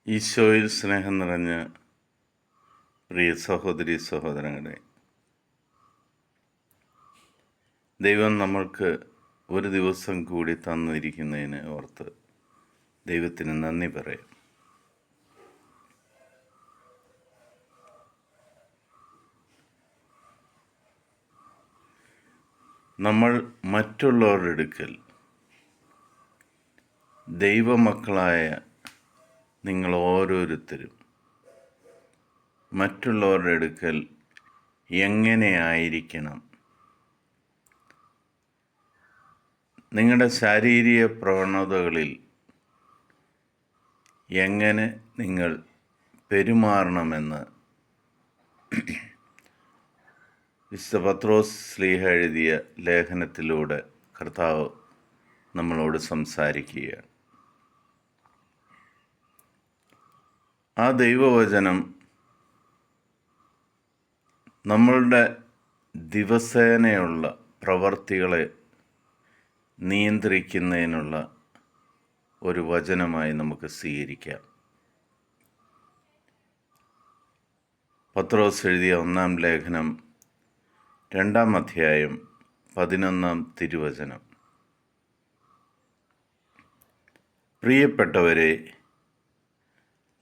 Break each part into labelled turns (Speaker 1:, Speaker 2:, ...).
Speaker 1: ഈശോയിൽ സ്നേഹം നിറഞ്ഞ പ്രിയ സഹോദരി സഹോദരങ്ങളെ, ദൈവം നമ്മൾക്ക് ഒരു ദിവസം കൂടി തന്നിരിക്കുന്നതിന് ഓർത്ത് ദൈവത്തിന് നന്ദി പറയാം. നമ്മൾ മറ്റുള്ളവരുടെ അടുക്കൽ ദൈവമക്കളായ നിങ്ങൾ ഓരോരുത്തരും മറ്റുള്ളവരുടെ അടുക്കൽ എങ്ങനെയായിരിക്കണം? നിങ്ങളുടെ ശാരീരിക പ്രവണതകളിൽ എങ്ങനെ നിങ്ങൾ പെരുമാറണമെന്ന് വിശുദ്ധ പത്രോസ് ശ്ലീഹ എഴുതിയ ലേഖനത്തിലൂടെ കർത്താവ് നമ്മളോട് സംസാരിക്കുകയാണ്. ആ ദൈവവചനം നമ്മളുടെ ദിവസേനയുള്ള പ്രവർത്തികളെ നിയന്ത്രിക്കുന്നതിനുള്ള ഒരു വചനമായി നമുക്ക് സ്വീകരിക്കാം. പത്രോസ് എഴുതിയ 1-ാം ലേഖനം 2-ാം അധ്യായം 11-ാം തിരുവചനം. പ്രിയപ്പെട്ടവരെ,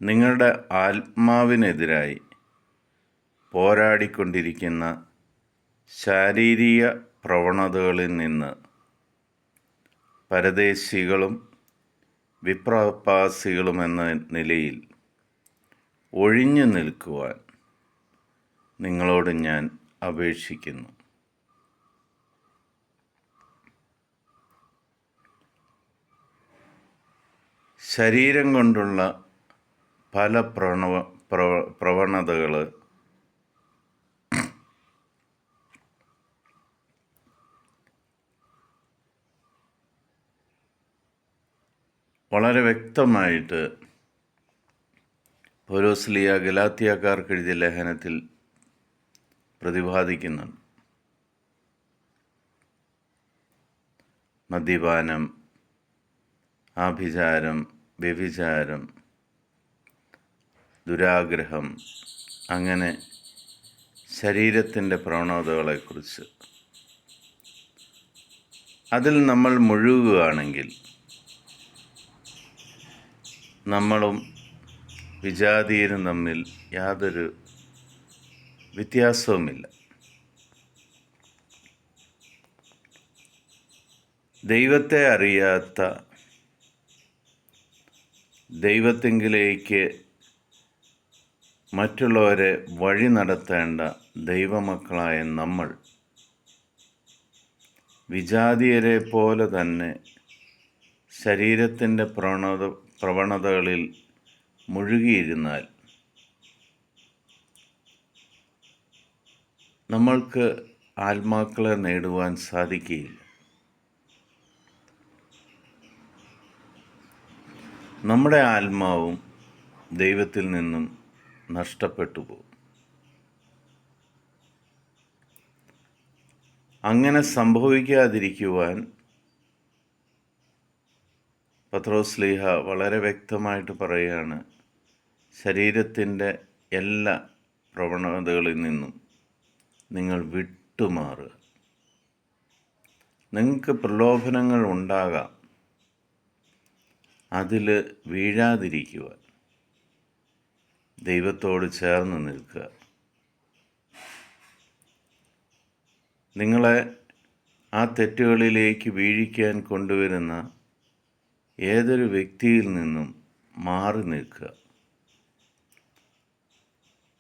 Speaker 1: നിങ്ങളുടെ ആത്മാവിനെതിരായി പോരാടിക്കൊണ്ടിരിക്കുന്ന ശാരീരിക പ്രവണതകളിൽ നിന്ന് പരദേശികളും വിപ്രവാസികളുമെന്ന നിലയിൽ ഒഴിഞ്ഞു നിൽക്കുവാൻ നിങ്ങളോട് ഞാൻ അപേക്ഷിക്കുന്നു. ശരീരം കൊണ്ടുള്ള പല പ്രവണതകൾ വളരെ വ്യക്തമായിട്ട് പൗലോസ് ഗലാത്യക്കാർക്ക് എഴുതിയ ലേഖനത്തിൽ പ്രതിപാദിക്കുന്നുണ്ട്. മദ്യപാനം, ആഭിചാരം, വ്യഭിചാരം, ദുരാഗ്രഹം, അങ്ങനെ ശരീരത്തിൻ്റെ പ്രവണതകളെക്കുറിച്ച് അതിൽ നമ്മൾ മുഴുകുകയാണെങ്കിൽ നമ്മളും വിജാതീയരും തമ്മിൽ യാതൊരു വ്യത്യാസവുമില്ല. ദൈവത്തെ അറിയാത്ത, ദൈവത്തിങ്കിലേക്ക് മറ്റുള്ളവരെ വഴി നടത്തേണ്ട ദൈവമക്കളായ നമ്മൾ വിജാതീയരെ പോലെ തന്നെ ശരീരത്തിൻ്റെ പ്രവണതകളിൽ മുഴുകിയിരുന്നാൽ നമ്മൾക്ക് ആത്മാക്കളെ നേടുവാൻ സാധിക്കുകയില്ല. നമ്മുടെ ആത്മാവും ദൈവത്തിൽ നിന്നും നഷ്ടപ്പെട്ടു പോകും. അങ്ങനെ സംഭവിക്കാതിരിക്കുവാൻ പത്രോസ് ശ്ലീഹ വളരെ വ്യക്തമായിട്ട് പറയുകയാണ്, ശരീരത്തിൻ്റെ എല്ലാ പ്രവണതകളിൽ നിന്നും നിങ്ങൾ വിട്ടുമാറുക. നിങ്ങൾക്ക് പ്രലോഭനങ്ങൾ ഉണ്ടാകാം, അതിൽ വീഴാതിരിക്കുവാൻ ദൈവത്തോട് ചേർന്ന് നിൽക്കുക. നിങ്ങളെ ആ തെറ്റുകളിലേക്ക് വീഴിക്കാൻ കൊണ്ടുവരുന്ന ഏതൊരു വ്യക്തിയിൽ നിന്നും മാറി നിൽക്കുക.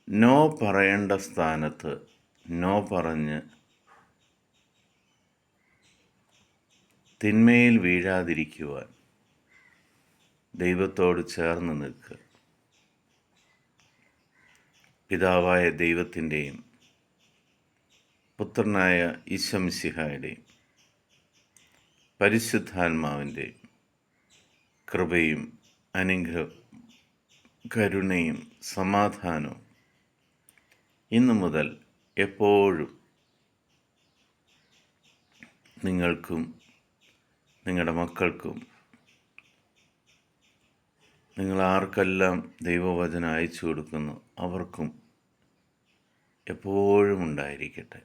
Speaker 1: നോ പറയേണ്ട സ്ഥാനത്ത് നോ പറഞ്ഞ് തിന്മയിൽ വീഴാതിരിക്കുവാൻ ദൈവത്തോട് ചേർന്ന് നിൽക്കുക. പിതാവായ ദൈവത്തിൻ്റെയും പുത്രനായ ഈശോ മിശിഹായുടെയും പരിശുദ്ധാത്മാവിൻ്റെയും കൃപയും കരുണയും സമാധാനവും ഇന്നു മുതൽ എപ്പോഴും നിങ്ങൾക്കും നിങ്ങളുടെ മക്കൾക്കും നിങ്ങൾ ആർക്കെല്ലാം ദൈവവചനം അയച്ചു കൊടുക്കുന്നു അവർക്കും എപ്പോഴും ഉണ്ടായിരിക്കട്ടെ.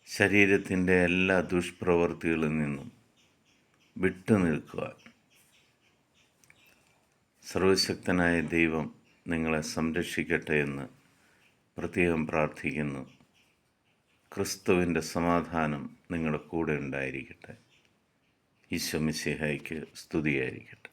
Speaker 1: ശരീരത്തിൻ്റെ എല്ലാ ദുഷ്പ്രവൃത്തികളിൽ നിന്നും വിട്ടു നിൽക്കുക. സർവശക്തനായ ദൈവം നിങ്ങളെ സംരക്ഷിക്കട്ടെ എന്ന് പ്രത്യേകം പ്രാർത്ഥിക്കുന്നു. ക്രിസ്തുവിൻ്റെ സമാധാനം നിങ്ങളുടെ കൂടെ ഉണ്ടായിരിക്കട്ടെ. ഈശോ മിശിഹായ്ക്ക് സ്തുതിയായിരിക്കട്ടെ.